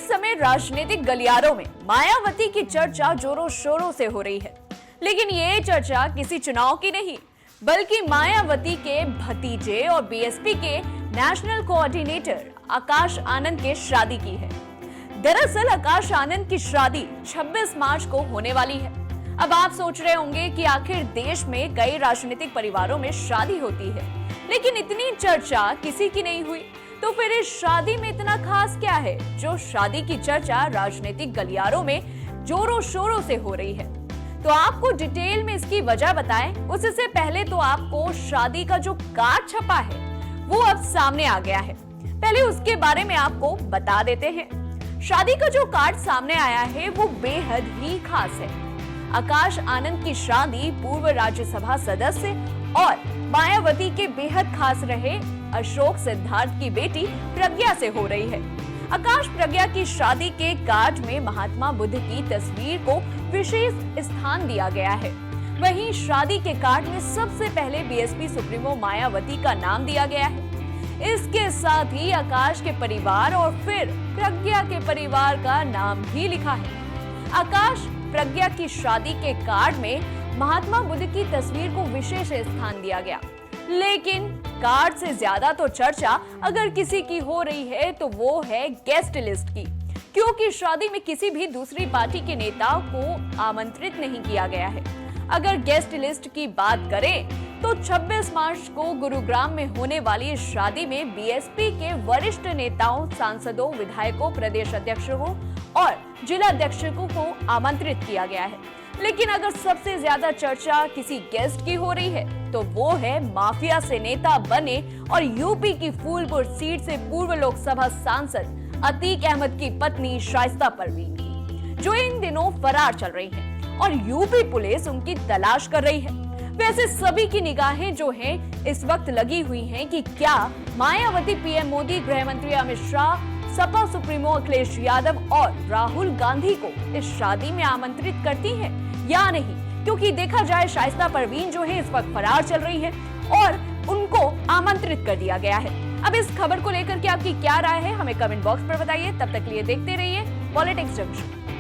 समय राजनीतिक गलियारों में मायावती की चर्चा जोरों शोरों से हो रही है, लेकिन ये चर्चा किसी चुनाव की नहीं, बल्कि मायावती के भतीजे और बीएसपी के नेशनल कोऑर्डिनेटर आकाश आनंद के शादी की है। दरअसल आकाश आनंद की शादी 26 मार्च को होने वाली है। अब आप सोच रहे होंगे कि आखिर देश में कई राजनीतिक परिवारों में शादी होती है, लेकिन इतनी चर्चा किसी की नहीं हुई। तो फिर इस शादी में इतना खास क्या है जो शादी की चर्चा राजनीतिक गलियारों में जोरों शोरों से हो रही है? तो आपको डिटेल में इसकी वजह बताएं, उससे पहले तो आपको शादी का जो कार्ड छपा है वो अब सामने आ गया है। पहले उसके बारे में आपको बता देते हैं। शादी का जो कार्ड सामने आया है वो बेहद ही खास है। आकाश आनंद की शादी पूर्व राज्यसभा सदस्य और मायावती के बेहद खास रहे अशोक सिद्धार्थ की बेटी प्रज्ञा से हो रही है। आकाश प्रज्ञा की शादी के कार्ड में महात्मा बुद्ध की तस्वीर को विशेष स्थान दिया गया है। वहीं शादी के कार्ड में सबसे पहले बीएसपी सुप्रीमो मायावती का नाम दिया गया है। इसके साथ ही आकाश के परिवार और फिर प्रज्ञा के परिवार का नाम भी लिखा है। आकाश प्रज्ञा की शादी के कार्ड में महात्मा बुद्ध की तस्वीर को विशेष स्थान दिया गया, लेकिन कार्ड से ज्यादा तो चर्चा अगर किसी की हो रही है तो वो है गेस्ट लिस्ट की, क्योंकि शादी में किसी भी दूसरी पार्टी के नेताओं को आमंत्रित नहीं किया गया है। अगर गेस्ट लिस्ट की बात करें तो 26 मार्च को गुरुग्राम में होने वाली इस शादी में बीएसपी के वरिष्ठ नेताओं, सांसदों, विधायकों, प्रदेश अध्यक्षों और जिला अध्यक्षों को आमंत्रित किया गया है। लेकिन अगर सबसे ज्यादा चर्चा किसी गेस्ट की हो रही है तो वो है माफिया से नेता बने और यूपी की फूलपुर सीट से पूर्व लोकसभा सांसद अतीक अहमद की पत्नी शाइस्ता परवीन की, जो इन दिनों फरार चल रही हैं और यूपी पुलिस उनकी तलाश कर रही है। वैसे सभी की निगाहें जो हैं इस वक्त लगी हुई हैं कि क्या मायावती पीएम मोदी, गृह मंत्री अमित शाह, सपा सुप्रीमो अखिलेश यादव और राहुल गांधी को इस शादी में आमंत्रित करती हैं या नहीं, क्योंकि देखा जाए शाइस्ता परवीन जो है इस वक्त फरार चल रही है और उनको आमंत्रित कर दिया गया है। अब इस खबर को लेकर के आपकी क्या राय है, हमें कमेंट बॉक्स पर बताइए। तब तक लिए देखते रहिए पॉलिटिक्स जंक्शन।